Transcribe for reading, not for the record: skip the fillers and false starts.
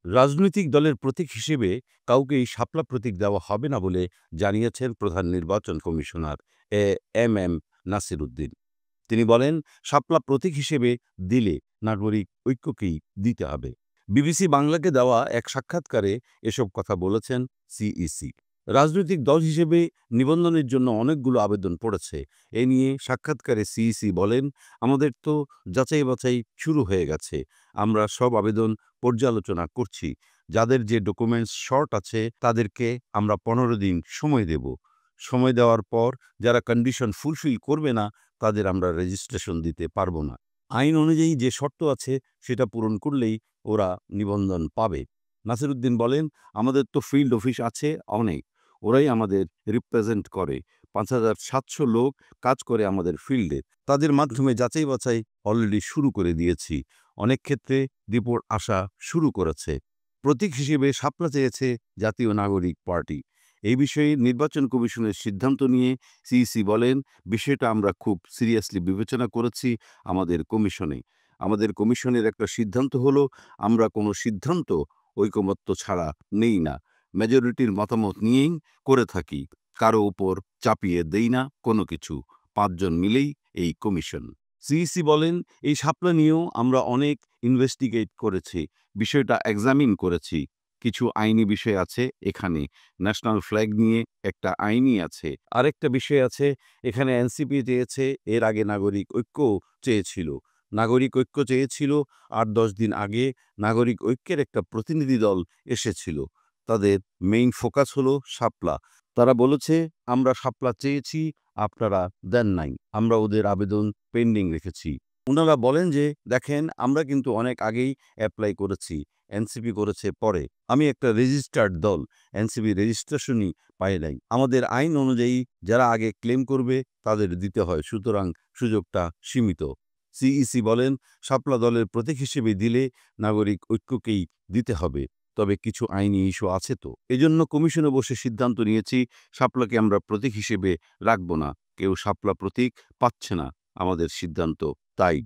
রাজনৈতিক দলের প্রতীক হিসেবে কাউকেই শাপলা প্রতীক দেওয়া হবে না বলে জানিয়েছেন প্রধান নির্বাচন কমিশনার এম নাসির উদ্দিন। তিনি বলেন, শাপলা প্রতীক হিসেবে দিলে নাগরিক ঐক্যকেই দিতে হবে। বিবিসি বাংলাকে দেওয়া এক সাক্ষাৎকারে এসব কথা বলেছেন সিইসি। রাজনৈতিক দল হিসেবে নিবন্ধনের জন্য অনেকগুলো আবেদন পড়েছে। এ নিয়ে সাক্ষাৎকারে সিইসি বলেন, আমাদের তো যাচাই বাছাই শুরু হয়ে গেছে। আমরা সব আবেদন পর্যালোচনা করছি। যাদের যে ডকুমেন্টস শর্ট আছে তাদেরকে আমরা 15 দিন সময় দেব। সময় দেওয়ার পর যারা কন্ডিশন ফুলফিল করবে না তাদের আমরা রেজিস্ট্রেশন দিতে পারবো না। আইন অনুযায়ী যে শর্ত আছে সেটা পূরণ করলেই ওরা নিবন্ধন পাবে। নাসিরুদ্দিন বলেন, আমাদের তো ফিল্ড অফিস আছে অনেক, ওরাই আমাদের রিপ্রেজেন্ট করে। 5,700 লোক কাজ করে আমাদের ফিল্ডে। তাদের মাধ্যমে যাচাই বাছাই অলরেডি শুরু করে দিয়েছি। অনেক ক্ষেত্রে রিপোর্ট আসা শুরু করেছে। প্রতীক হিসেবে শাপলা চেয়েছে জাতীয় নাগরিক পার্টি। এই বিষয়ে নির্বাচন কমিশনের সিদ্ধান্ত নিয়ে সিইসি বলেন, বিষয়টা আমরা খুব সিরিয়াসলি বিবেচনা করেছি আমাদের কমিশনে। আমাদের কমিশনের একটা সিদ্ধান্ত হলো, আমরা কোনো সিদ্ধান্ত ঐকমত্য ছাড়া নেই না। মেজরিটির মতামত নিয়েই করে থাকি। কারো উপর চাপিয়ে দেই না কোনো কিছু। 5 জন মিলেই এই কমিশন। সিইসি বলেন, এই শাপলা নিয়েও আমরা অনেক ইনভেস্টিগেট করেছি, বিষয়টা এক্সামিন করেছি। কিছু আইনি বিষয় আছে এখানে। ন্যাশনাল ফ্ল্যাগ নিয়ে একটা আইনই আছে। আরেকটা বিষয় আছে, এখানে এনসিপি চেয়েছে, এর আগে নাগরিক ঐক্য চেয়েছিল। নাগরিক ঐক্য চেয়েছিল, 8-10 দিন আগে নাগরিক ঐক্যের একটা প্রতিনিধি দল এসেছিল। তাদের মেইন ফোকাস হলো শাপলা। তারা বলেছে, আমরা শাপলা চেয়েছি, আপনারা দেন নাই। আমরা ওদের আবেদন পেন্ডিং রেখেছি। উনারা বলেন যে, দেখেন আমরা কিন্তু অনেক আগেই অ্যাপ্লাই করেছি, এনসিপি করেছে পরে। আমি একটা রেজিস্টার্ড দল, এনসিপি রেজিস্ট্রেশনই পাই নাই। আমাদের আইন অনুযায়ী যারা আগে ক্লেম করবে তাদের দিতে হয়, সুতরাং সুযোগটা সীমিত। সিইসি বলেন, শাপলা দলের প্রতীক হিসেবে দিলে নাগরিক ঐক্যকেই দিতে হবে। তবে কিছু আইনি ইস্যু আছে তো। এজন্য কমিশনে বসে সিদ্ধান্ত নিয়েছি, শাপলাকে আমরা প্রতীক হিসেবে রাখব না। কেউ শাপলা প্রতীক পাচ্ছে না, আমাদের সিদ্ধান্ত তাই।